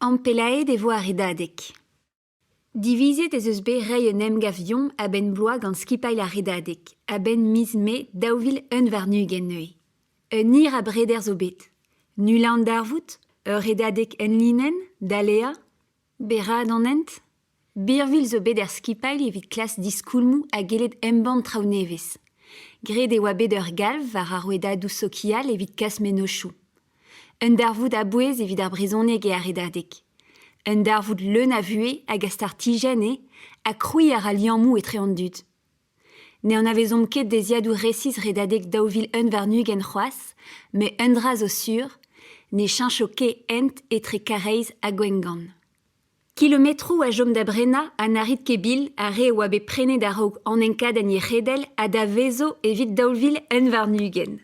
Ampelae de voa redadek. Divizet ez eus bet rei un emgavion a ben bloa gant skipail a redadek, a ben miz me daouvil un varnugen neue. Un ir a breder zo bet. Nulant darvout, redadek en linen, dalea, berad an ent. Birvil zo bet skipail evit klas diskoulmou a gelet emban traounevez. Gret e oa bet galv var ar ouedadou sokial evit kas menochou. Un darvout a bouez evit ar brezhoneg e a redadek. Un darvout leun a vue hag a startigene a kroui ar aliammou e treant dud. Ne an avezom ket deziadou resiz redadek daouvil un varnugen c'hoaz, me un dra zo sur, ne chincho ket ent etre kareiz a gwengan. Kilometrou a jom da brena a narit kebil a re oa bet prene da raok an enkad an ye redel a da vezo evit daouvil un varnugen.